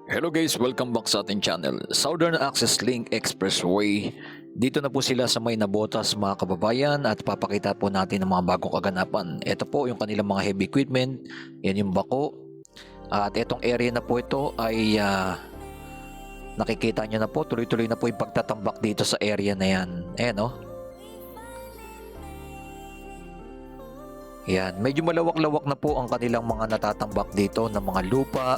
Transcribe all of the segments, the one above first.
Hello guys, welcome back sa ating channel, Southern Access Link Expressway. Dito na po sila sa may Nabotas mga kababayan at papakita po natin ang mga bagong kaganapan. Ito po yung kanilang mga heavy equipment, yan yung bako. At itong area na po ito ay nakikita nyo na po, tuloy-tuloy na po yung pagtatambak dito sa area na yan. Ayan o. Yan, medyo malawak-lawak na po ang kanilang mga natatambak dito ng mga lupa.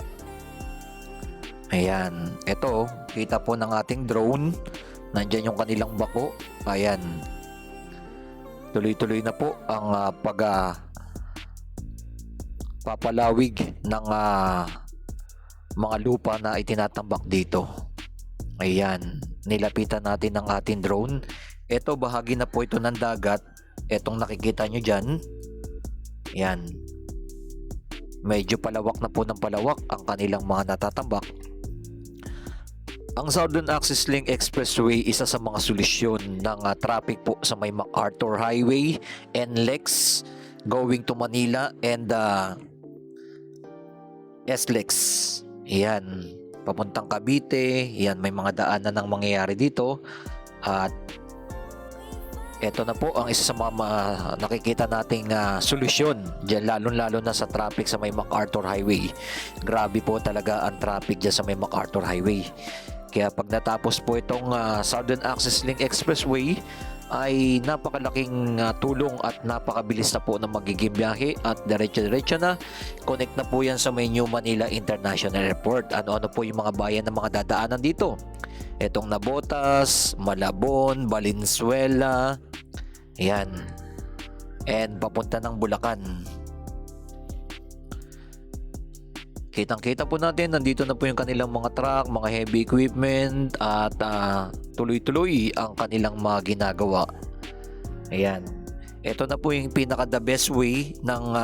Ayan, ito, kita po ng ating drone, nandyan yung kanilang bako. Ayan, tuloy-tuloy na po ang papalawig ng mga lupa na itinatambak dito. Ayan, nilapitan natin ang ating drone. Ito, bahagi na po ito ng dagat. Etong nakikita nyo dyan. Ayan, medyo palawak na po ng palawak ang kanilang mga natatambak. Ang Southern Access Link Expressway, isa sa mga solusyon ng traffic po sa may MacArthur Highway, NLEX, going to Manila, and SLEX. Yan, papuntang Cavite. Yan, may mga daanan ng mangyayari dito. At ito na po ang isa sa mga nakikita nating solusyon dyan, lalo na sa traffic sa may MacArthur Highway. Grabe po talaga ang traffic dyan sa may MacArthur Highway. Kaya pag natapos po itong Southern Access Link Expressway, ay napakalaking tulong at napakabilis na po na magiging biyahe at diretso-diretso na. Connect na po yan sa may New Manila International Airport. Ano-ano po yung mga bayan na mga dadaanan dito? Itong Nabotas, Malabon, Valenzuela, yan, and papunta ng Bulacan. Kitang-kita po natin, nandito na po yung kanilang mga truck, mga heavy equipment, at tuloy-tuloy ang kanilang mga ginagawa. Ayan. Ito na po yung pinaka the best way ng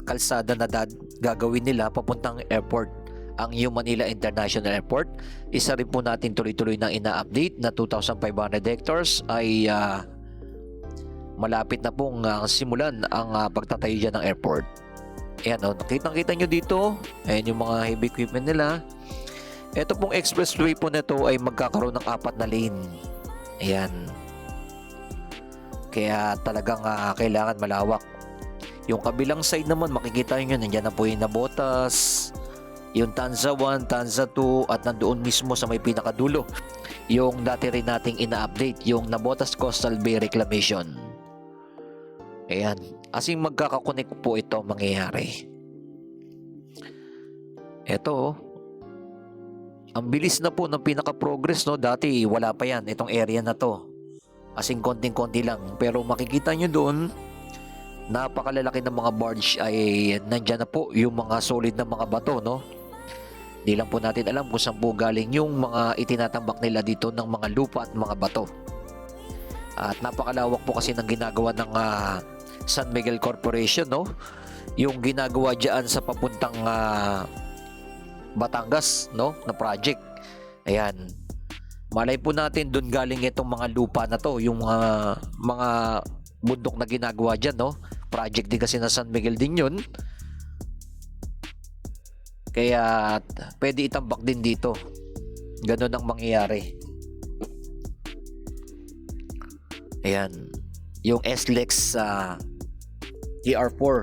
kalsada na gagawin nila papuntang airport, ang New Manila International Airport. Isa rin po natin tuloy-tuloy na ina-update na 2,500 hectares ay malapit na pong simulan ang pagtatayo dyan ng airport. Ayan o, nakitang-kita nyo dito. Ayan yung mga heavy equipment nila. Ito pong expressway po na ito ay magkakaroon ng 4 na lane. Ayan. Kaya talagang kailangan malawak. Yung kabilang side naman, makikita nyo, nandyan na po yung Nabotas, yung Tanza 1, Tanza 2, at nandoon mismo sa may pinakadulo yung dati rin nating ina-update, yung Nabotas Coastal Bay Reclamation. Ayan, asing magkakakonek po ito mangyayari. Ito, ang bilis na po ng pinaka-progress, no? Dati wala pa yan, itong area na to. Asing konting-konti lang. Pero makikita nyo doon, napakalalaki ng mga barge ay nandyan na po yung mga solid na mga bato, no? Di lang po natin alam kung saan po galing yung mga itinatambak nila dito ng mga lupa at mga bato. At napakalawak po kasi ng ginagawa ng San Miguel Corporation, no? Yung ginagawa diyan sa papuntang Batangas, no, na project. Ayan. Malay po natin doon galing itong mga lupa na to, yung mga bundok na ginagawa diyan, no? Project din kasi na San Miguel din 'yun. Kaya pwede itambak din dito. Ganun ang mangyayari. Ayan. Yung SLEX TR4.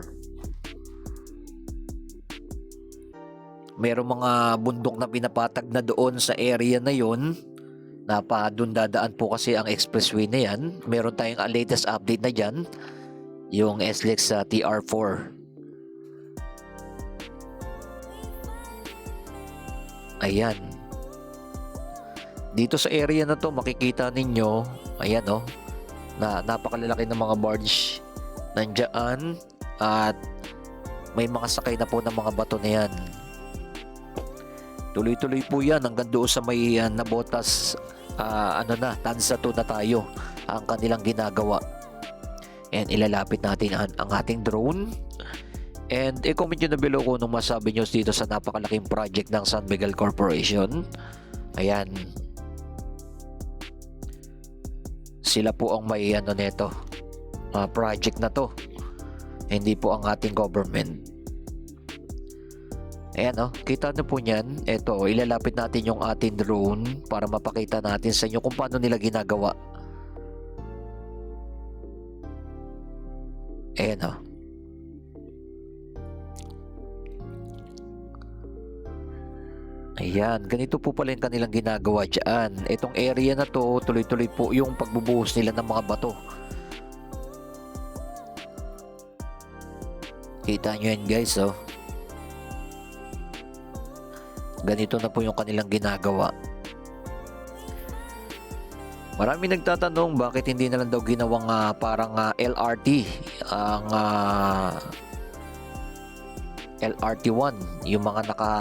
Merong mga bundok na pinapatag na doon sa area na yon. Doon dadaan po kasi ang expressway na yan. Meron tayong latest update na dyan. Yung SLEX TR4. Ayan. Dito sa area na to, makikita ninyo, ayan o, na napakalalaki ng mga barge nandiyan at may mga sakay na po ng mga bato na yan. Tuloy-tuloy po yan hanggang doon sa may Nabotas, Tanza 2 na tayo ang kanilang ginagawa. And ilalapit natin ang ating drone. And i-comment nyo na below kung anong masabi nyo dito sa napakalaking project ng San Miguel Corporation. Ayan. Sila po ang may neto, project na to. Hindi po ang ating government. Ayan oh, kita nyo po niyan. Ito, ilalapit natin yung ating drone para mapakita natin sa inyo kung paano nila ginagawa. Ayan oh. Ayan, ganito po pala yung kanilang ginagawa dyan. Itong area na to, tuloy-tuloy po yung pagbubuhos nila ng mga bato. Kita nyo yan guys, oh. Ganito na po yung kanilang ginagawa. Marami nagtatanong bakit hindi na lang daw ginawang parang LRT ang LRT1, yung mga naka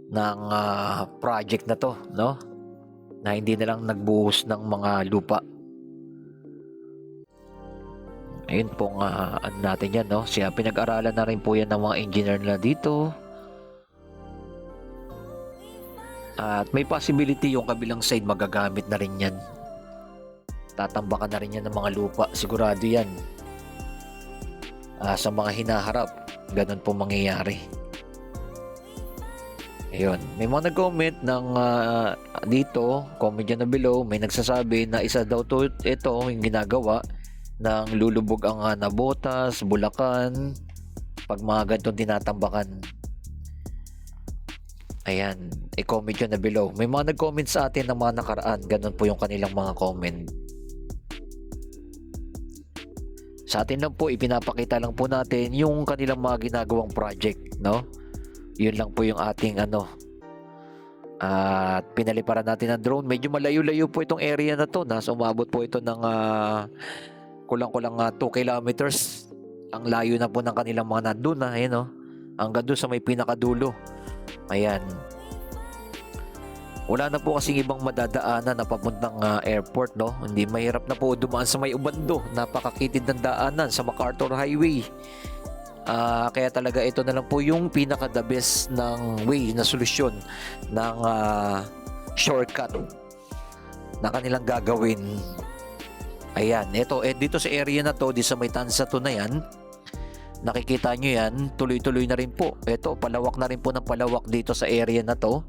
ng project na to, no? Na hindi na lang nagbuhos ng mga lupa. Ayun pong ano natin yan, no? Siya pinag-aralan na rin po yan ng mga engineer na dito. At may possibility yung kabilang side magagamit na rin yan. Tatambakan na rin yan ng mga lupa. Sigurado yan. Sa mga hinaharap, ganun po mangyayari. Ayun. May mga nag-comment ng dito, comment dyan na below, may nagsasabi na isa daw to ito yung ginagawa ng lulubog ang Nabotas, Bulacan, pag mga ganitong tinatambakan. Ayan, i-comment yun na below. May mga nag-comment sa atin ng mga nakaraan, ganun po yung kanilang mga comment. Sa atin lang po, ipinapakita lang po natin yung kanilang mga ginagawang project, no? Yun lang po yung ating at pinaliparan natin ng drone. Medyo malayo-layo po itong area na to. Nasa umabot po ito ng kulang-kulang 2 kilometers. Ang layo na po ng kanilang mga nandun na. Ayan, hanggang doon sa may pinakadulo. Ayan. Wala na po kasing ibang madadaanan na papuntang airport, no? Hindi mahirap na po dumaan sa may Ubando. Napakakitid ng daanan sa MacArthur Highway. Kaya talaga ito na lang po yung pinaka-the best ng way na solusyon ng shortcut na kanilang gagawin. Ayan, ito dito sa area na to, di sa may Tansa to na yan, nakikita nyo yan, tuloy-tuloy na rin po. Ito, palawak na rin po ng palawak dito sa area na to.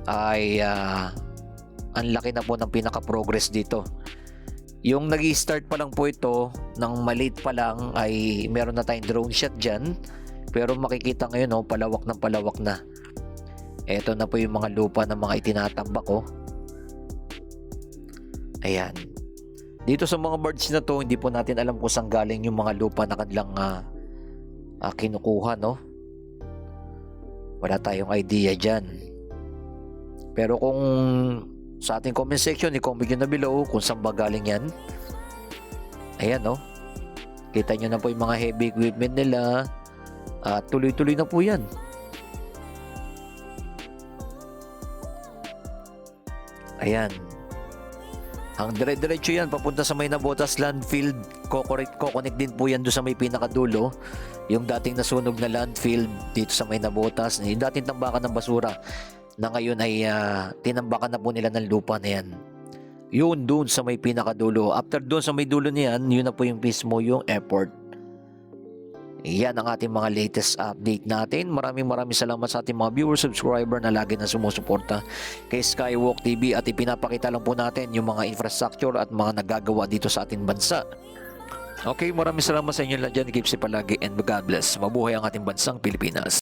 Ay ang laki na po ng pinaka-progress dito. Yung nag-i-start pa lang po ito, ng maliit pa lang, ay meron na tayong drone shot dyan. Pero makikita ngayon, palawak ng palawak na. Ito na po yung mga lupa ng mga itinatambak, Ayan. Dito sa mga birds na to, hindi po natin alam kung saan galing yung mga lupa na kanilang kinukuha, no? Wala tayong idea dyan. Pero kung sa ating comment section, i-comment nyo na below kung saan ba galing yan. Ayan, kita nyo na po yung mga heavy equipment nila. At tuloy-tuloy na po yan. Ayan. Ang dire-diretso yan papunta sa may Nabotas landfill. Coconnect din po yan doon sa may pinakadulo. Yung dating nasunog na landfill dito sa may Nabotas. Yung dating tambakan ng basura na ngayon ay tinambakan na po nila ng lupa na yan. Yun doon sa may pinakadulo. After doon sa may dulo niyan, yun na po yung mismo yung airport. Yan ang ating mga latest update natin. Maraming salamat sa ating mga viewers, subscriber na lagi na sumusuporta kay Skywalk TV, at ipinapakita lang po natin yung mga infrastructure at mga nagagawa dito sa ating bansa. Okay, maraming salamat sa inyo lahat dyan. Keep safe palagi and God bless. Mabuhay ang ating bansang Pilipinas.